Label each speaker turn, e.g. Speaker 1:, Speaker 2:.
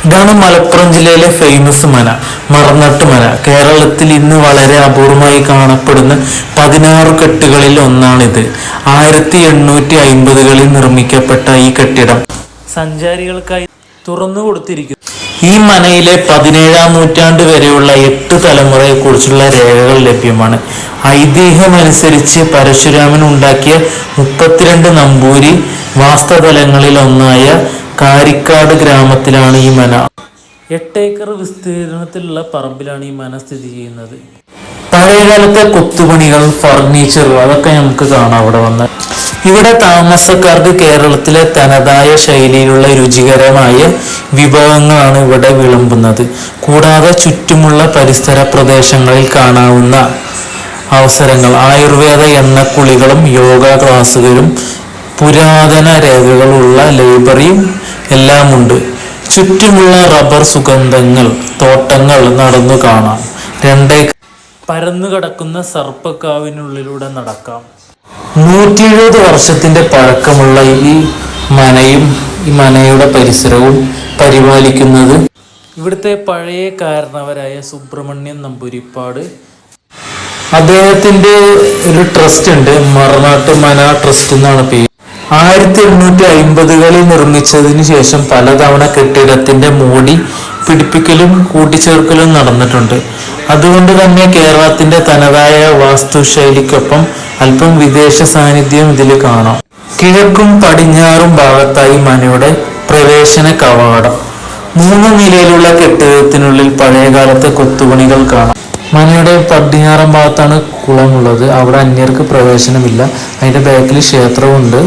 Speaker 1: ഇതാണ് മലപ്പുറം ജില്ലയിലെ ഫേമസ് മന, മറന്നട്ട് മന. കേരളത്തിൽ ഇന്ന് വളരെ അപൂർവമായി കാണപ്പെടുന്ന 16 കെട്ടുകളിൽ ഒന്നാണിത്. 1850കളിൽ നിർമ്മിക്കപ്പെട്ട ഈ കെട്ടിടം സഞ്ചാരികൾക്കായി തുറന്നു കൊടുത്തിരിക്കുന്നു. ഈ മനയിലെ 17-ാം നൂറ്റാണ്ട് വരെയുള്ള 8 തലമുറയെക്കുറിച്ചുള്ള രേഖകൾ ലഭ്യമാണ്. ഐതിഹ്യമനുസരിച്ച് പരശുരാമൻ ഉണ്ടാക്കിയ 32 നമ്പൂരി വാസ്തവതലങ്ങളിൽ ഒന്നായ കാരിക്കാട് ഗ്രാമത്തിലാണ് ഈ മന. 8 ഏക്കർ വിസ്തീർണത്തിലുള്ള പറമ്പിലാണ് ഈ മന സ്ഥിതി ചെയ്യുന്നത്. പഴയകാലത്തെ കൊത്തുപണികൾ, ഫർണിച്ചർ അതൊക്കെ നമുക്ക് കാണാം അവിടെ വന്ന്. ഇവിടെ താമസക്കാർക്ക് കേരളത്തിലെ തനതായ ശൈലിയിലുള്ള രുചികരമായ വിഭവങ്ങളാണ് ഇവിടെ വിളമ്പുന്നത്. കൂടാതെ ചുറ്റുമുള്ള പരിസര പ്രദേശങ്ങളിൽ കാണാവുന്ന അവസരങ്ങൾ ആയുർവേദ എണ്ണക്കുളികളും യോഗ ക്ലാസുകളും പുരാതന രേഖകളുള്ള ലൈബ്രറിയും എല്ലാമുണ്ട്. ചുറ്റുമുള്ള റബ്ബർ സുഗന്ധങ്ങൾ തോട്ടങ്ങൾ നടന്നു കാണാം. 2 പരന്നു കിടക്കുന്ന സർപ്പക്കാവിനുള്ളിലൂടെ നടക്കാം. 170 വർഷത്തിന്റെ പഴക്കമുള്ള ഈ മനയും ഈ മനയുടെ പരിസരവും പരിപാലിക്കുന്നത് ഇവിടുത്തെ പഴയ കാരണവരായ സുബ്രഹ്മണ്യൻ നമ്പൂതിരിപ്പാട്. അദ്ദേഹത്തിന്റെ ഒരു ട്രസ്റ്റ് ഉണ്ട്, മറനാട്ട് മന ട്രസ്റ്റ് എന്നാണ് പേര്. 1850കളിൽ നിർമ്മിച്ചതിന് ശേഷം പലതവണ കെട്ടിടത്തിന്റെ മോടി പിടിപ്പിക്കലും കൂട്ടിച്ചേർക്കലും നടന്നിട്ടുണ്ട്. അതുകൊണ്ട് തന്നെ കേരളത്തിന്റെ തനതായ വാസ്തുശൈലിക്കൊപ്പം അല്പം വിദേശ സാന്നിധ്യം ഇതിൽ കാണാം. കിഴക്കും പടിഞ്ഞാറും ഭാഗത്തായി മനയുടെ പ്രവേശന കവാടം. 3 നിലയിലുള്ള കെട്ടിടത്തിനുള്ളിൽ പഴയകാലത്തെ കൊത്തുപണികൾ കാണാം. മനയുടെ പടിഞ്ഞാറൻ ഭാഗത്താണ് കുളമുള്ളത്. അവിടെ അന്യർക്ക് പ്രവേശനമില്ല. അതിന്റെ ബാക്കിൽ ക്ഷേത്രമുണ്ട്.